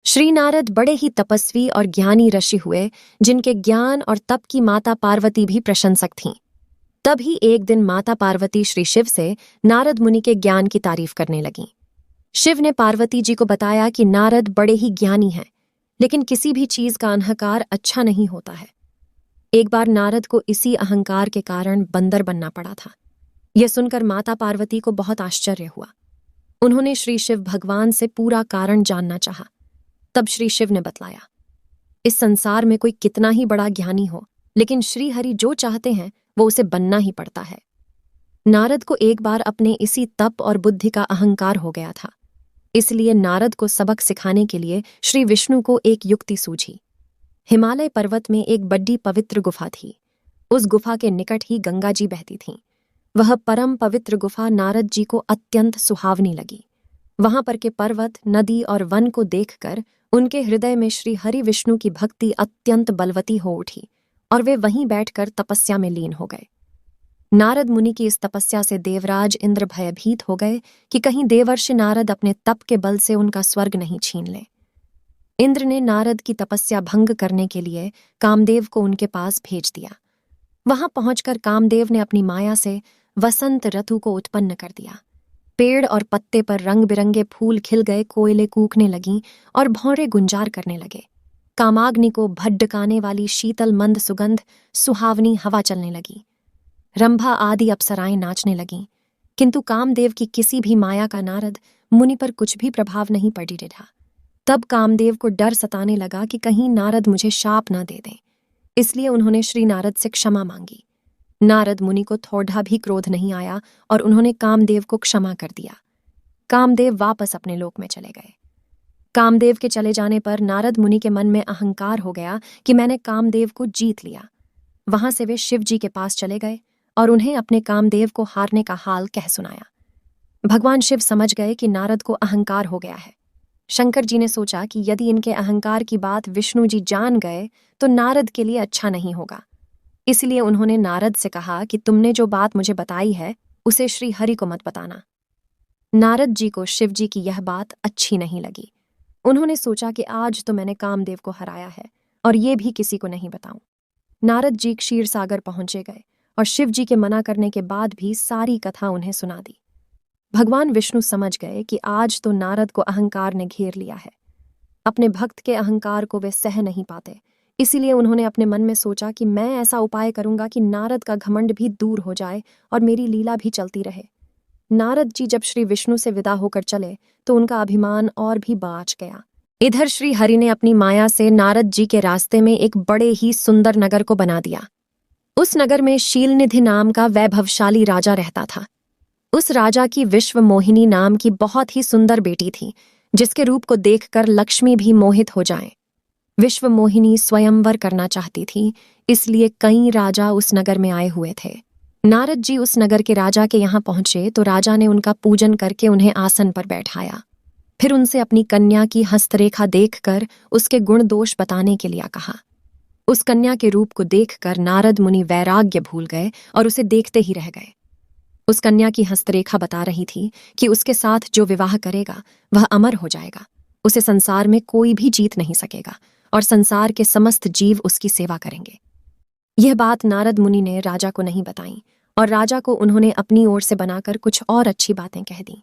श्री नारद बड़े ही तपस्वी और ज्ञानी ऋषि हुए, जिनके ज्ञान और तप की माता पार्वती भी प्रशंसक थीं। तभी एक दिन माता पार्वती श्री शिव से नारद मुनि के ज्ञान की तारीफ करने लगीं। शिव ने पार्वती जी को बताया कि नारद बड़े ही ज्ञानी हैं, लेकिन किसी भी चीज का अहंकार अच्छा नहीं होता है। एक बार नारद को इसी अहंकार के कारण बंदर बनना पड़ा था। यह सुनकर माता पार्वती को बहुत आश्चर्य हुआ। उन्होंने श्री शिव भगवान से पूरा कारण जानना चाहा। तब श्री शिव ने बतलाया, इस संसार में कोई कितना ही बड़ा ज्ञानी हो, लेकिन श्री हरि जो चाहते हैं वो उसे बनना ही पड़ता है। नारद को एक बार अपने इसी तप और बुद्धि का अहंकार हो गया था। इसलिए नारद को सबक सिखाने के लिए श्री विष्णु को एक युक्ति सूझी। हिमालय पर्वत में एक बड़ी पवित्र गुफा थी। उस गुफा के निकट ही गंगा जी बहती थीं। वह परम पवित्र गुफा नारद जी को अत्यंत सुहावनी लगी। वहां पर के पर्वत, नदी और वन को देखकर उनके हृदय में श्री हरि विष्णु की भक्ति अत्यंत बलवती हो उठी और वे वहीं बैठकर तपस्या में लीन हो गए। नारद मुनि की इस तपस्या से देवराज इंद्र भयभीत हो गए कि कहीं देवर्षि नारद अपने तप के बल से उनका स्वर्ग नहीं छीन ले। इंद्र ने नारद की तपस्या भंग करने के लिए कामदेव को उनके पास भेज दिया। वहां पहुंचकर कामदेव ने अपनी माया से वसंत ऋतु को उत्पन्न कर दिया। पेड़ और पत्ते पर रंग बिरंगे फूल खिल गए, कोयले कूकने लगीं और भौरे गुंजार करने लगे। कामाग्नि को भड्डकाने वाली शीतल मंद सुगंध, सुहावनी हवा चलने लगी। रंभा आदि अप्सराएं नाचने लगीं, किंतु कामदेव की किसी भी माया का नारद मुनि पर कुछ भी प्रभाव नहीं पड़ी रहा। तब कामदेव को डर सताने लगा कि कहीं नारद मुझे शाप न दे दें। इसलिए उन्होंने श्री नारद से क्षमा मांगी। नारद मुनि को थोड़ा भी क्रोध नहीं आया और उन्होंने कामदेव को क्षमा कर दिया। कामदेव वापस अपने लोक में चले गए। कामदेव के चले जाने पर नारद मुनि के मन में अहंकार हो गया कि मैंने कामदेव को जीत लिया। वहां से वे शिव जी के पास चले गए और उन्हें अपने कामदेव को हारने का हाल कह सुनाया। भगवान शिव समझ गए कि नारद को अहंकार हो गया है। शंकर जी ने सोचा कि यदि इनके अहंकार की बात विष्णु जी जान गए तो नारद के लिए अच्छा नहीं होगा। इसलिए उन्होंने नारद से कहा कि तुमने जो बात मुझे बताई है उसे श्री हरि को मत बताना। नारद जी को शिव जी की यह बात अच्छी नहीं लगी। उन्होंने सोचा कि आज तो मैंने कामदेव को हराया है और ये भी किसी को नहीं बताऊं। नारद जी क्षीर सागर पहुंचे गए और शिव जी के मना करने के बाद भी सारी कथा उन्हें सुना दी। भगवान विष्णु समझ गए कि आज तो नारद को अहंकार ने घेर लिया है। अपने भक्त के अहंकार को वे सह नहीं पाते। इसीलिए उन्होंने अपने मन में सोचा कि मैं ऐसा उपाय करूंगा कि नारद का घमंड भी दूर हो जाए और मेरी लीला भी चलती रहे। नारद जी जब श्री विष्णु से विदा होकर चले तो उनका अभिमान और भी बाँच गया। इधर श्री हरि ने अपनी माया से नारद जी के रास्ते में एक बड़े ही सुंदर नगर को बना दिया। उस नगर में शीलनिधि नाम का वैभवशाली राजा रहता था। उस राजा की विश्व मोहिनी नाम की बहुत ही सुंदर बेटी थी, जिसके रूप को देखकर लक्ष्मी भी मोहित हो जाए। विश्व मोहिनी स्वयंवर करना चाहती थी, इसलिए कई राजा उस नगर में आए हुए थे। नारद जी उस नगर के राजा के यहाँ पहुंचे तो राजा ने उनका पूजन करके उन्हें आसन पर बैठाया। फिर उनसे अपनी कन्या की हस्तरेखा देखकर उसके गुण दोष बताने के लिए कहा। उस कन्या के रूप को देखकर नारद मुनि वैराग्य भूल गए और उसे देखते ही रह गए। उस कन्या की हस्तरेखा बता रही थी कि उसके साथ जो विवाह करेगा वह अमर हो जाएगा, उसे संसार में कोई भी जीत नहीं सकेगा और संसार के समस्त जीव उसकी सेवा करेंगे। यह बात नारद मुनि ने राजा को नहीं बताई और राजा को उन्होंने अपनी ओर से बनाकर कुछ और अच्छी बातें कह दी।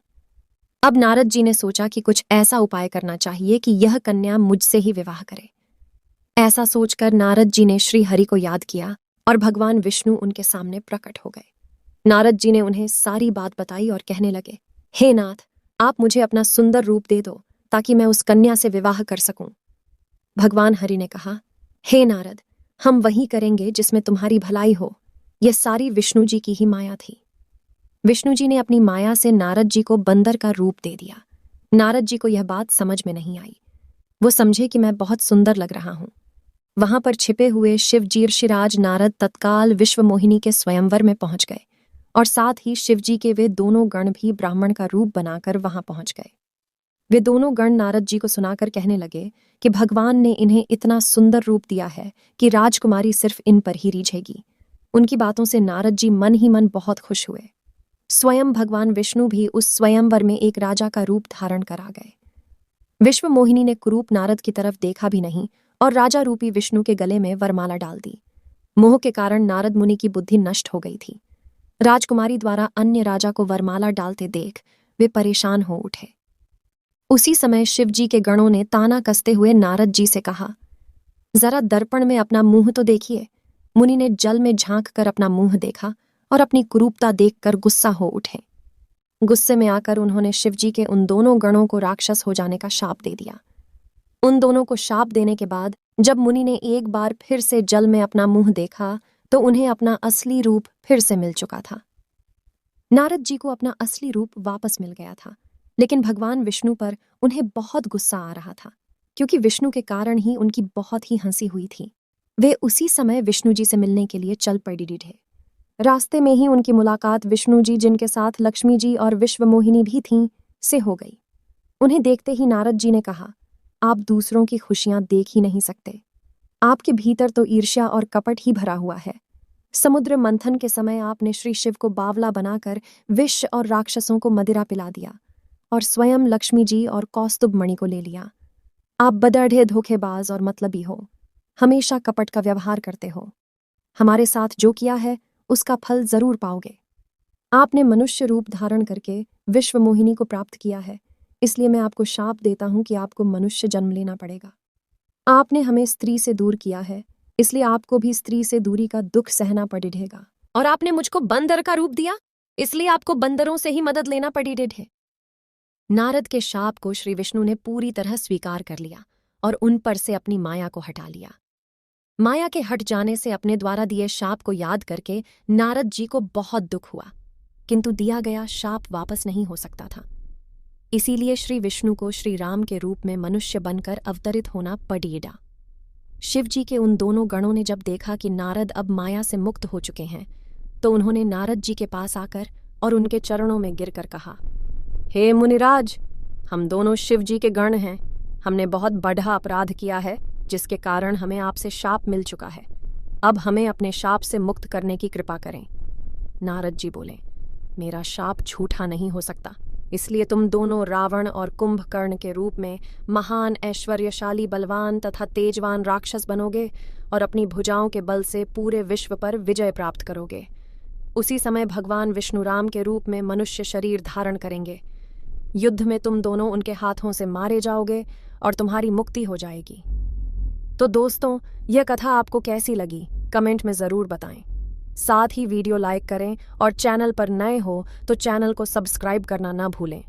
अब नारद जी ने सोचा कि कुछ ऐसा उपाय करना चाहिए कि यह कन्या मुझसे ही विवाह करे। ऐसा सोचकर नारद जी ने श्री हरि को याद किया और भगवान विष्णु उनके सामने प्रकट हो गए। नारद जी ने उन्हें सारी बात बताई और कहने लगे, हे नाथ, आप मुझे अपना सुंदर रूप दे दो ताकि मैं उस कन्या से विवाह कर सकूं। भगवान हरि ने कहा, हे नारद, हम वही करेंगे जिसमें तुम्हारी भलाई हो। यह सारी विष्णु जी की ही माया थी। विष्णु जी ने अपनी माया से नारद जी को बंदर का रूप दे दिया। नारद जी को यह बात समझ में नहीं आई। वो समझे कि मैं बहुत सुंदर लग रहा हूं। वहां पर छिपे हुए शिव जी ऋषिराज नारद तत्काल विश्व मोहिनी के स्वयंवर में पहुंच गए और साथ ही शिव जी के वे दोनों गण भी ब्राह्मण का रूप बनाकर वहां पहुंच गए। वे दोनों गण नारद जी को सुनाकर कहने लगे कि भगवान ने इन्हें इतना सुंदर रूप दिया है कि राजकुमारी सिर्फ इन पर ही रीझेगी। उनकी बातों से नारद जी मन ही मन बहुत खुश हुए। स्वयं भगवान विष्णु भी उस स्वयंवर में एक राजा का रूप धारण कर आ गए। विश्व मोहिनी ने कुरूप नारद की तरफ देखा भी नहीं और राजा रूपी विष्णु के गले में वरमाला डाल दी। मोह के कारण नारद मुनि की बुद्धि नष्ट हो गई थी। राजकुमारी द्वारा अन्य राजा को वरमाला डालते देख वे परेशान हो उठे। उसी समय शिवजी के गणों ने ताना कसते हुए नारद जी से कहा, जरा दर्पण में अपना मुंह तो देखिए। मुनि ने जल में झांक कर अपना मुंह देखा और अपनी कुरूपता देखकर गुस्सा हो उठे। गुस्से में आकर उन्होंने शिवजी के उन दोनों गणों को राक्षस हो जाने का शाप दे दिया। उन दोनों को शाप देने के बाद जब मुनि ने एक बार फिर से जल में अपना मुंह देखा तो उन्हें अपना असली रूप फिर से मिल चुका था। नारद जी को अपना असली रूप वापस मिल गया था, लेकिन भगवान विष्णु पर उन्हें बहुत गुस्सा आ रहा था, क्योंकि विष्णु के कारण ही उनकी बहुत ही हंसी हुई थी। वे उसी समय विष्णु जी से मिलने के लिए चल पड़ी थे। रास्ते में ही उनकी मुलाकात विष्णु जी, जिनके साथ लक्ष्मी जी और विश्व मोहिनी भी थीं, से हो गई। उन्हें देखते ही नारद जी ने कहा, आप दूसरों की खुशियां देख ही नहीं सकते। आपके भीतर तो ईर्ष्या और कपट ही भरा हुआ है। समुद्र मंथन के समय आपने श्री शिव को बावला बनाकर विष और राक्षसों को मदिरा पिला दिया और स्वयं लक्ष्मी जी और कौस्तुभ मणि को ले लिया। आप बदढ़े, धोखेबाज और मतलबी हो, हमेशा कपट का व्यवहार करते हो। हमारे साथ जो किया है उसका फल जरूर पाओगे। आपने मनुष्य रूप धारण करके विश्व मोहिनी को प्राप्त किया है, इसलिए मैं आपको शाप देता हूं कि आपको मनुष्य जन्म लेना पड़ेगा। आपने हमें स्त्री से दूर किया है, इसलिए आपको भी स्त्री से दूरी का दुख सहना पड़ेगा। और आपने मुझको बंदर का रूप दिया, इसलिए आपको बंदरों से ही मदद लेना पड़ेगा। नारद के शाप को श्री विष्णु ने पूरी तरह स्वीकार कर लिया और उन पर से अपनी माया को हटा लिया। माया के हट जाने से अपने द्वारा दिए शाप को याद करके नारद जी को बहुत दुख हुआ, किंतु दिया गया शाप वापस नहीं हो सकता था। इसीलिए श्री विष्णु को श्री राम के रूप में मनुष्य बनकर अवतरित होना पड़ेगा। शिव जी के उन दोनों गणों ने जब देखा कि नारद अब माया से मुक्त हो चुके हैं, तो उन्होंने नारद जी के पास आकर और उनके चरणों में गिरकर कहा, हे मुनिराज, हम दोनों शिव जी के गण हैं। हमने बहुत बड़ा अपराध किया है, जिसके कारण हमें आपसे शाप मिल चुका है। अब हमें अपने शाप से मुक्त करने की कृपा करें। नारद जी बोले, मेरा शाप झूठा नहीं हो सकता, इसलिए तुम दोनों रावण और कुंभकर्ण के रूप में महान, ऐश्वर्यशाली, बलवान तथा तेजवान राक्षस बनोगे और अपनी भुजाओं के बल से पूरे विश्व पर विजय प्राप्त करोगे। उसी समय भगवान विष्णु राम के रूप में मनुष्य शरीर धारण करेंगे। युद्ध में तुम दोनों उनके हाथों से मारे जाओगे और तुम्हारी मुक्ति हो जाएगी। तो दोस्तों, यह कथा आपको कैसी लगी कमेंट में ज़रूर बताएं। साथ ही वीडियो लाइक करें और चैनल पर नए हो तो चैनल को सब्सक्राइब करना ना भूलें।